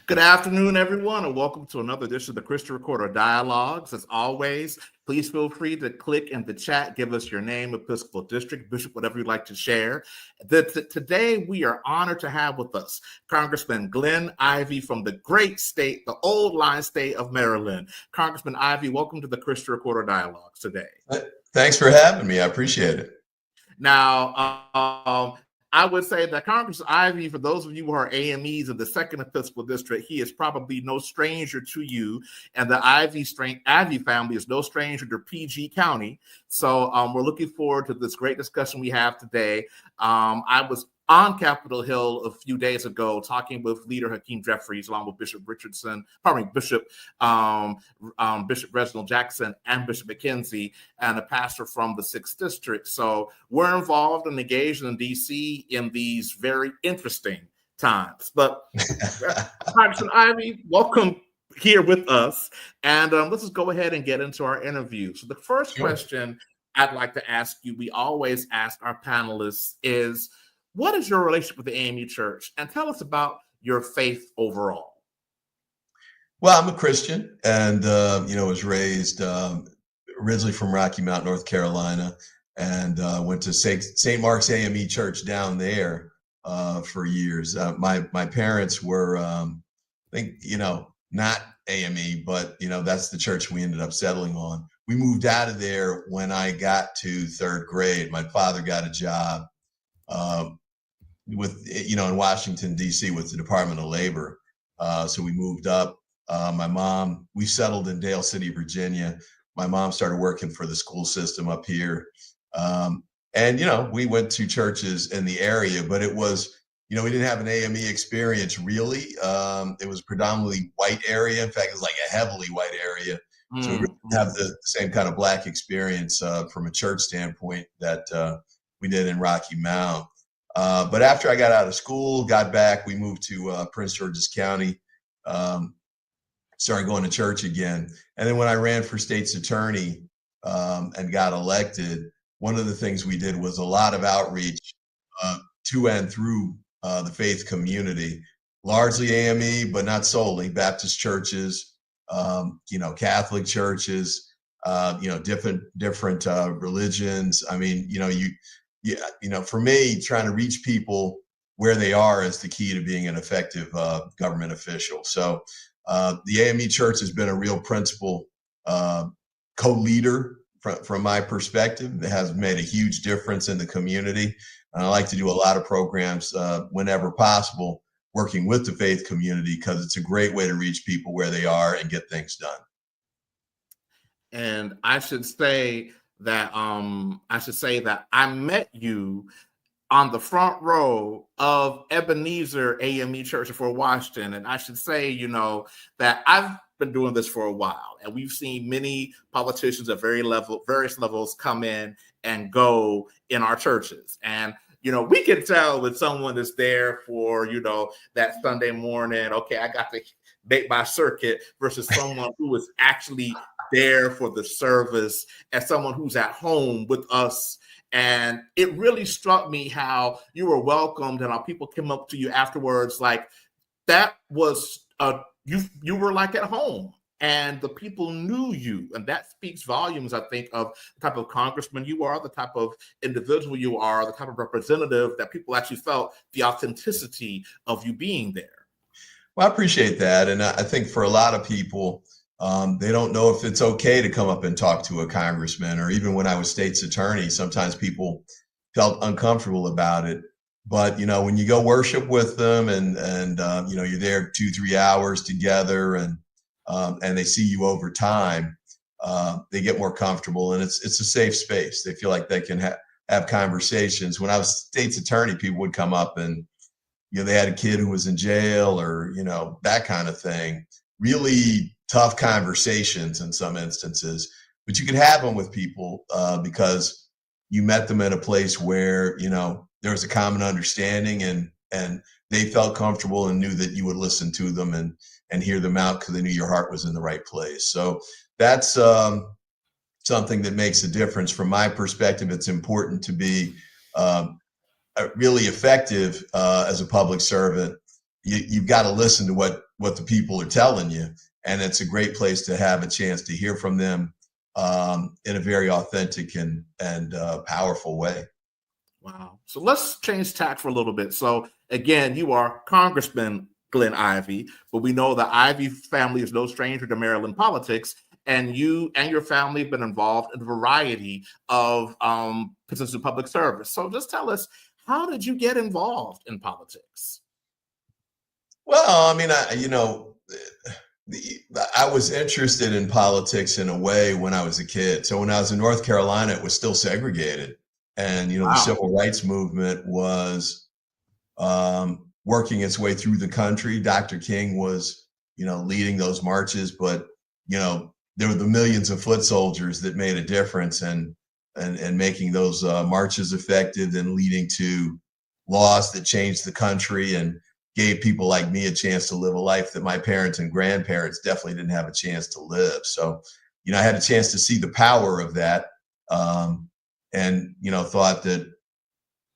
Good afternoon, everyone, and welcome to another edition of the Christian Recorder Dialogues. As always, please feel free to click in the chat, give us your name, Episcopal District, Bishop, whatever you'd like to share. Today, we are honored to have with us Congressman Glenn Ivey from the great state, the old line state of Maryland. Congressman Ivey, welcome to the Christian Recorder Dialogues today. Thanks for having me. I appreciate it. Now, I would say that Congressman Ivey, for those of you who are AMEs of the Second Episcopal District, he is probably no stranger to you, and the Ivey family is no stranger to PG County. So we're looking forward to this great discussion we have today. I was on Capitol Hill a few days ago talking with Leader Hakeem Jeffries, along with Bishop Reginald Jackson and Bishop McKenzie, and a pastor from the 6th District. So we're involved and engaged in DC in these very interesting times. But Congressman Ivey, welcome here with us. And let's just go ahead and get into our interview. So the first question I'd like to ask you, we always ask our panelists, is what is your relationship with the AME Church? And tell us about your faith overall. Well, I'm a Christian and, was raised originally from Rocky Mount, North Carolina, and went to St. Mark's AME Church down there for years. My parents were, not AME, but, that's the church we ended up settling on. We moved out of there when I got to third grade. My father got a job in Washington, D.C. with the Department of Labor. So we moved up. We settled in Dale City, Virginia. My mom started working for the school system up here. We went to churches in the area, but it was, we didn't have an AME experience really. It was predominantly white area. In fact, it was like a heavily white area. So we didn't have the same kind of Black experience from a church standpoint that we did in Rocky Mount. But after I got out of school, got back, we moved to Prince George's County, started going to church again. And then when I ran for state's attorney and got elected, one of the things we did was a lot of outreach to and through the faith community, largely AME, but not solely, Baptist churches, Catholic churches, different religions. I mean, for me, trying to reach people where they are is the key to being an effective government official. So the AME Church has been a real principal co-leader from my perspective. It has made a huge difference in the community. And I like to do a lot of programs whenever possible, working with the faith community, because it's a great way to reach people where they are and get things done. And I should say that I met you on the front row of Ebenezer AME Church for Washington. And I should say, that I've been doing this for a while, and we've seen many politicians at various levels come in and go in our churches. And we can tell when someone is there for, that Sunday morning, okay, I got to make my circuit, versus someone who is actually there for the service, and someone who's at home with us. And it really struck me how you were welcomed, and how people came up to you afterwards like that was you were like at home, and the people knew you. And that speaks volumes, I think, of the type of congressman you are, the type of individual you are, the type of representative that people actually felt the authenticity of you being there. Well, I appreciate that. And I think for a lot of people, they don't know if it's okay to come up and talk to a congressman, or even when I was state's attorney, sometimes people felt uncomfortable about it. But, when you go worship with them and you're there 2-3 hours together and they see you over time, they get more comfortable, and it's a safe space. They feel like they can have conversations. When I was state's attorney, people would come up and, they had a kid who was in jail, or, that kind of thing. Really tough conversations in some instances, but you could have them with people because you met them at a place where, there was a common understanding, and they felt comfortable and knew that you would listen to them and hear them out because they knew your heart was in the right place. So that's something that makes a difference. From my perspective, it's important to be really effective as a public servant. You've got to listen to what what the people are telling you. And it's a great place to have a chance to hear from them in a very authentic and powerful way. Wow. So let's change tack for a little bit. So again, you are Congressman Glenn Ivey, but we know the Ivey family is no stranger to Maryland politics, and you and your family have been involved in a variety of positions of public service. So just tell us, how did you get involved in politics? Well, I mean, I was interested in politics in a way when I was a kid. So when I was in North Carolina, it was still segregated, and the Wow. civil rights movement was working its way through the country. Dr. King was, leading those marches, but there were the millions of foot soldiers that made a difference, and making those marches effective and leading to laws that changed the country and gave people like me a chance to live a life that my parents and grandparents definitely didn't have a chance to live. So, I had a chance to see the power of that, and thought that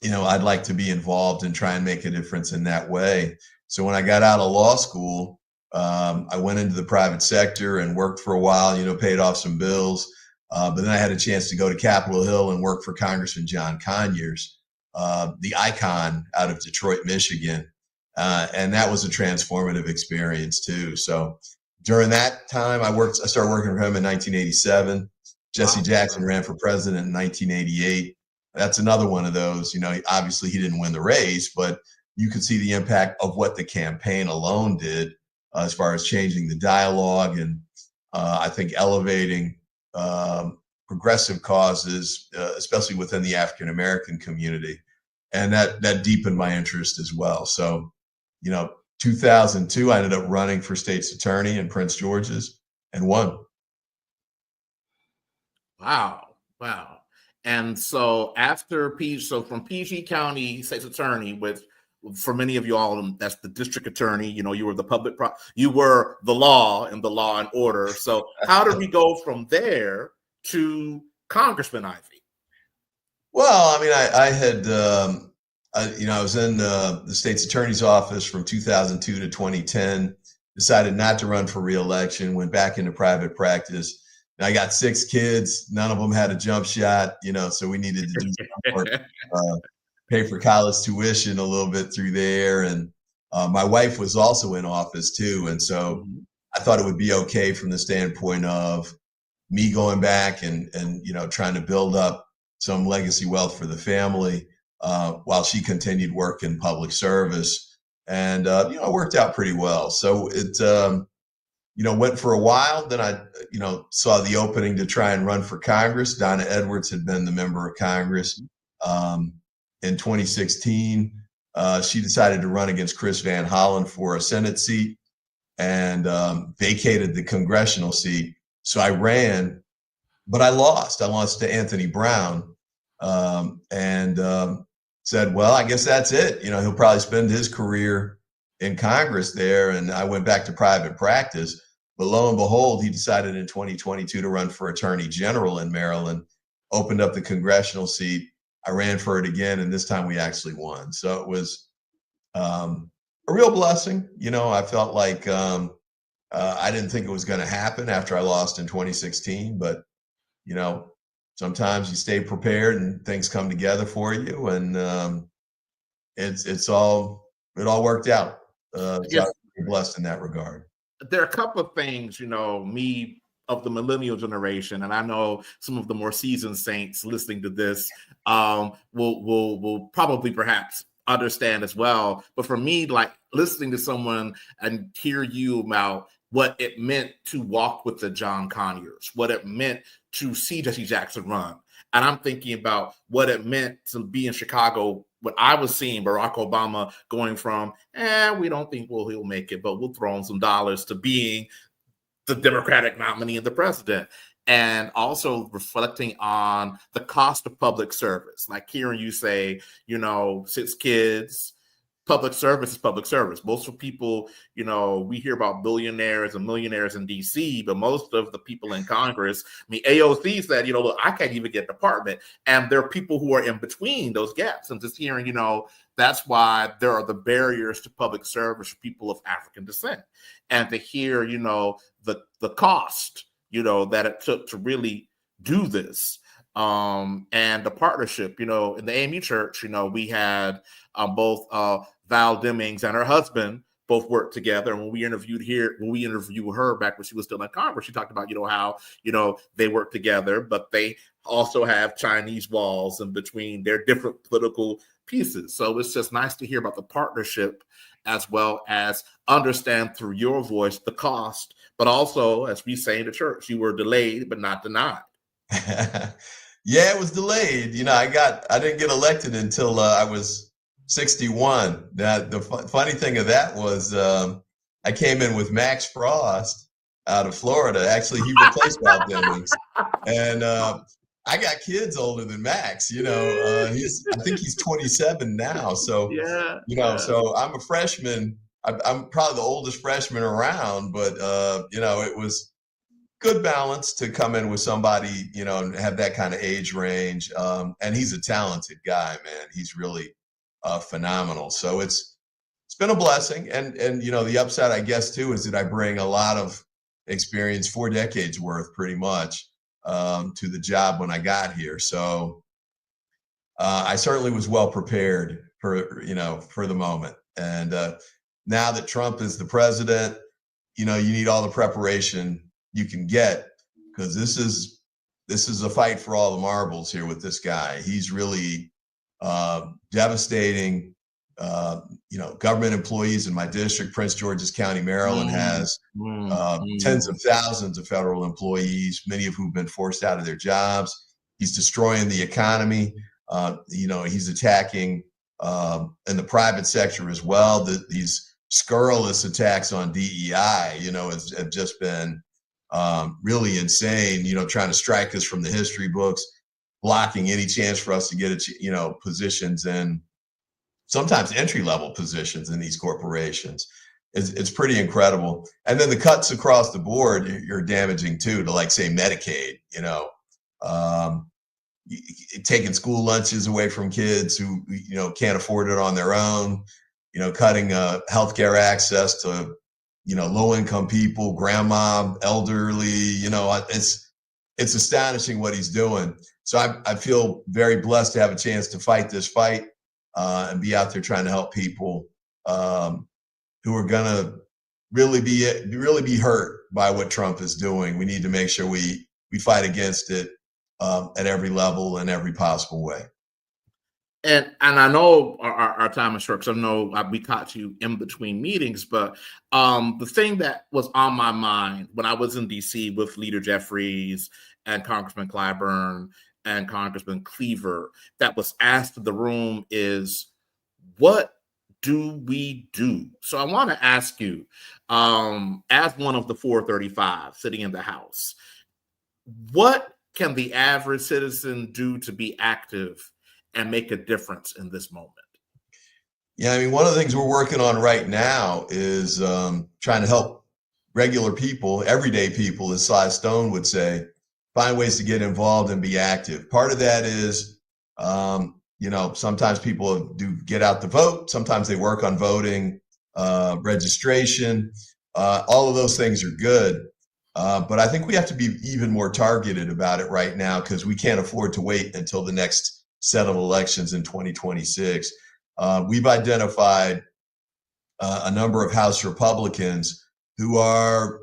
I'd like to be involved and try and make a difference in that way. So when I got out of law school, I went into the private sector and worked for a while, paid off some bills. But then I had a chance to go to Capitol Hill and work for Congressman John Conyers, the icon out of Detroit, Michigan. And that was a transformative experience too. So during that time, I started working for him in 1987. Jesse Jackson ran for president in 1988. That's another one of those, obviously he didn't win the race, but you could see the impact of what the campaign alone did as far as changing the dialogue and I think elevating progressive causes, especially within the African-American community. And that deepened my interest as well. So, 2002, I ended up running for state's attorney in Prince George's and won. Wow. Wow. And so so from PG County State's Attorney, for many of you all, that's the district attorney. You were you were the law and the law and order. So how did we go from there to Congressman Ivey? Well, I mean, I had, I was in the state's attorney's office from 2002 to 2010, decided not to run for reelection, went back into private practice. I got 6 kids. None of them had a jump shot, so we needed to do some work, pay for college tuition a little bit through there. And my wife was also in office too. And so I thought it would be okay from the standpoint of me going back and trying to build up some legacy wealth for the family while she continued work in public service. And, it worked out pretty well. So it, went for a while. Then I, saw the opening to try and run for Congress. Donna Edwards had been the member of Congress. In 2016, she decided to run against Chris Van Hollen for a Senate seat and vacated the congressional seat. So I ran, but I lost. I lost to Anthony Brown and said, well, I guess that's it. He'll probably spend his career in Congress there. And I went back to private practice. But lo and behold, he decided in 2022 to run for Attorney General in Maryland, opened up the congressional seat. I ran for it again, and this time we actually won. So it was a real blessing. I felt like I didn't think it was going to happen after I lost in 2016, but sometimes you stay prepared and things come together for you, and it all worked out. So I'm blessed in that regard. There are a couple of things, me of the millennial generation, and I know some of the more seasoned saints listening to this will probably perhaps understand as well. But for me, like listening to someone and hear you about what it meant to walk with the John Conyers, what it meant to see Jesse Jackson run. And I'm thinking about what it meant to be in Chicago when I was seeing Barack Obama going from, we don't think he'll make it, but we'll throw in some dollars, to being the Democratic nominee and the president. And also reflecting on the cost of public service, like hearing you say, 6 kids, public service is public service. Most of the people, we hear about billionaires and millionaires in DC, but most of the people in Congress, AOC said, look, I can't even get an apartment. And there are people who are in between those gaps. I'm just hearing, that's why there are the barriers to public service for people of African descent. And to hear, the cost, that it took to really do this. And the partnership, in the AME Church, we had both Val Demings and her husband both worked together. And when we interviewed her back when she was still in Congress, she talked about, how, they work together, but they also have Chinese walls in between their different political pieces. So it's just nice to hear about the partnership, as well as understand through your voice the cost, but also, as we say in the church, you were delayed, but not denied. Yeah, it was delayed. I didn't get elected until I was 61. The funny thing of that was I came in with Max Frost out of Florida. Actually, he replaced Val Demings. And I got kids older than Max. I think he's 27 now. So, so I'm a freshman. I'm probably the oldest freshman around, but, it was good balance to come in with somebody, and have that kind of age range. And he's a talented guy, man. He's really phenomenal. So it's been a blessing. And the upside, I guess, too, is that I bring a lot of experience, 4 decades worth, pretty much, to the job when I got here. So I certainly was well prepared for the moment. And now that Trump is the president, you need all the preparation you can get, because this is a fight for all the marbles here with this guy. He's really devastating. Government employees in my district, Prince George's County, Maryland, has tens of thousands of federal employees, many of whom have been forced out of their jobs. He's destroying the economy. He's attacking in the private sector as well. These scurrilous attacks on DEI, have just been really insane, trying to strike us from the history books, blocking any chance for us to get, positions in, sometimes entry-level positions in these corporations. It's pretty incredible. And then the cuts across the board are damaging too, to, like, say, Medicaid, taking school lunches away from kids who, can't afford it on their own, cutting healthcare access to, low-income people, grandma, elderly, it's astonishing what he's doing. So I feel very blessed to have a chance to fight this fight and be out there trying to help people who are going to really be hurt by what Trump is doing. We need to make sure we fight against it at every level and every possible way. And I know our time is short, because I know we caught you in between meetings, but the thing that was on my mind when I was in DC with Leader Jeffries and Congressman Clyburn and Congressman Cleaver that was asked in the room is, what do we do? So I want to ask you, as one of the 435 sitting in the House, what can the average citizen do to be active and make a difference in this moment? Yeah, one of the things we're working on right now is trying to help regular people, everyday people, as Sly Stone would say, find ways to get involved and be active. Part of that is, sometimes people do get out to vote. Sometimes they work on voting, registration. All of those things are good. But I think we have to be even more targeted about it right now, because we can't afford to wait until the next set of elections in 2026. We've identified a number of House Republicans who are,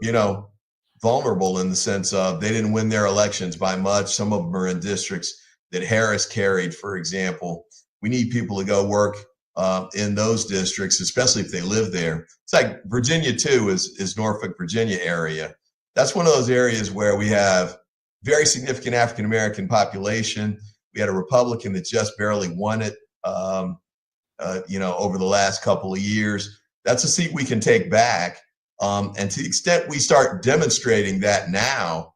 vulnerable in the sense of they didn't win their elections by much. Some of them are in districts that Harris carried, for example. We need people to go work in those districts, especially if they live there. It's like Virginia too, is Norfolk, Virginia area. That's one of those areas where we have very significant African-American population. We had a Republican that just barely won it, over the last couple of years. That's a seat we can take back. And to the extent we start demonstrating that now,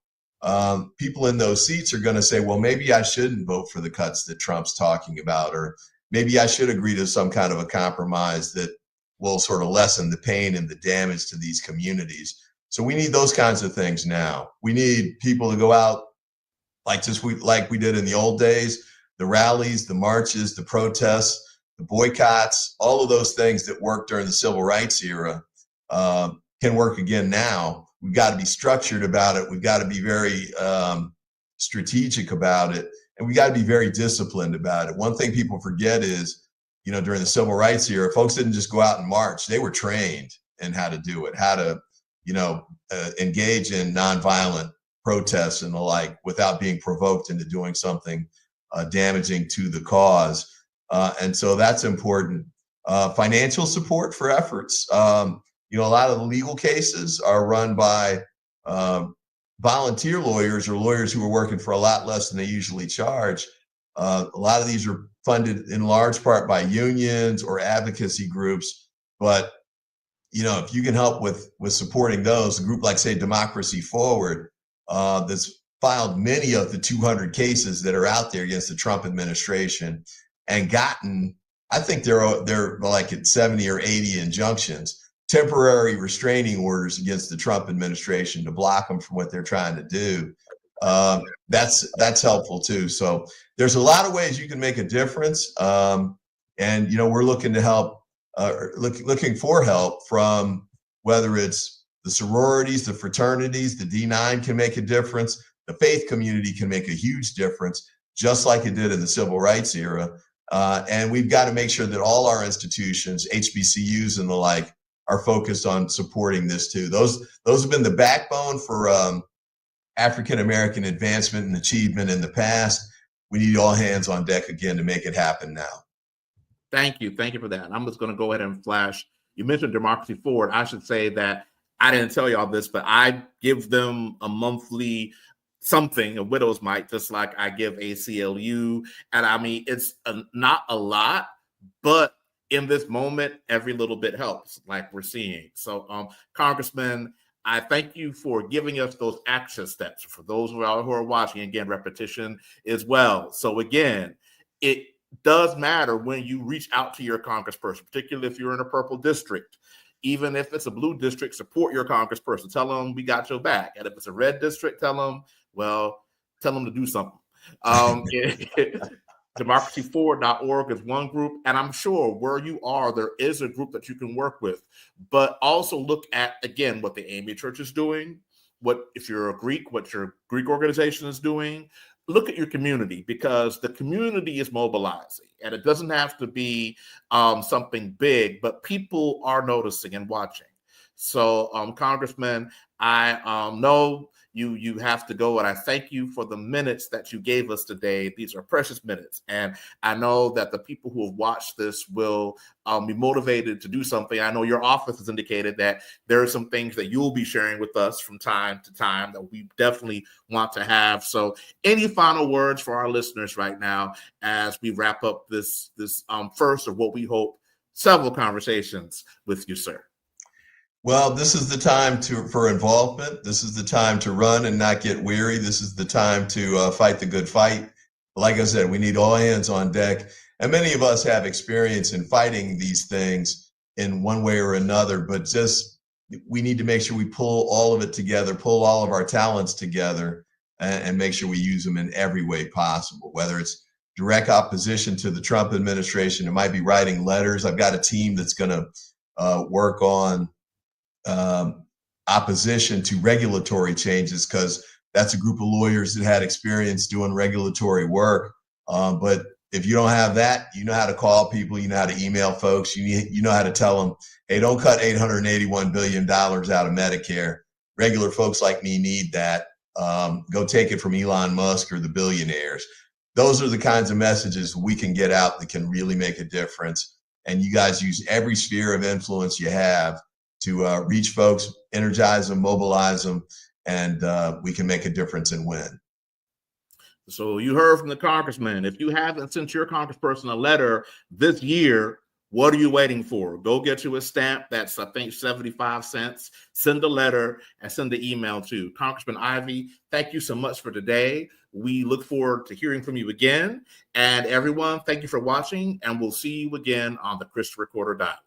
people in those seats are going to say, well, maybe I shouldn't vote for the cuts that Trump's talking about, or maybe I should agree to some kind of a compromise that will sort of lessen the pain and the damage to these communities. So we need those kinds of things now. We need people to go out like we did in the old days, the rallies, the marches, the protests, the boycotts, all of those things that worked during the civil rights era can work again now. We've got to be structured about it. We've got to be very strategic about it. And we got to be very disciplined about it. One thing people forget is, during the civil rights era, folks didn't just go out and march. They were trained in how to do it, how to, engage in nonviolent protests and the like without being provoked into doing something damaging to the cause. And so that's important. Financial support for efforts. A lot of the legal cases are run by volunteer lawyers or lawyers who are working for a lot less than they usually charge. A lot of these are funded in large part by unions or advocacy groups. But, if you can help with supporting those, a group like, say, Democracy Forward, that's filed many of the 200 cases that are out there against the Trump administration and gotten, I think they're like at 70 or 80 injunctions, temporary restraining orders against the Trump administration to block them from what they're trying to do. That's helpful too. So there's a lot of ways you can make a difference. And, we're looking to help, looking for help from whether it's the sororities, the fraternities, the D9 can make a difference. The faith community can make a huge difference, just like it did in the civil rights era. And we've got to make sure that all our institutions, HBCUs and the like, are focused on supporting this too. Those have been the backbone for African-American advancement and achievement in the past. We need all hands on deck again to make it happen now. Thank you for that. I'm just going to go ahead and flash. You mentioned Democracy Forward. I should say that I didn't tell you all this, but I give them a monthly something, a widow's mite, just like I give ACLU. And I mean, it's not a lot, but in this moment, every little bit helps, like we're seeing. So, Congressman, I thank you for giving us those action steps. For those who are watching, again, repetition as well. So again, it does matter when you reach out to your congressperson, particularly if you're in a purple district. Even if it's a blue district, support your congressperson. Tell them we got your back. And if it's a red district, tell them to do something. Democracyforward.org is one group. And I'm sure where you are, there is a group that you can work with. But also look at, again, what the AME Church is doing. If you're a Greek, what your Greek organization is doing. Look at your community, because the community is mobilizing, and it doesn't have to be something big, but people are noticing and watching. So, Congressman, I know you have to go, and I thank you for the minutes that you gave us today. These are precious minutes, and I know that the people who have watched this will be motivated to do something. I know your office has indicated that there are some things that you'll be sharing with us from time to time that we definitely want to have. So any final words for our listeners right now as we wrap up this first of what we hope several conversations with you, sir? Well, this is the time for involvement. This is the time to run and not get weary. This is the time to fight the good fight. Like I said, we need all hands on deck. And many of us have experience in fighting these things in one way or another, but we need to make sure we pull all of it together, pull all of our talents together, and make sure we use them in every way possible, whether it's direct opposition to the Trump administration. It might be writing letters. I've got a team that's going to work on opposition to regulatory changes, because that's a group of lawyers that had experience doing regulatory work. But if you don't have that, you know how to call people, you know how to email folks, you know how to tell them, hey, don't cut $881 billion out of Medicare. Regular folks like me need that. Go take it from Elon Musk or the billionaires. Those are the kinds of messages we can get out that can really make a difference. And you guys use every sphere of influence you have to reach folks, energize them, mobilize them, and we can make a difference and win. So you heard from the congressman. If you haven't sent your congressperson a letter this year, What are you waiting for? Go get you a stamp. That's, I think, 75 cents. Send a letter and send the email to Congressman Ivey. Thank you so much for today. We look forward to hearing from you again. And everyone, thank you for watching, and we'll see you again on the Christopher Recorder Dialogue.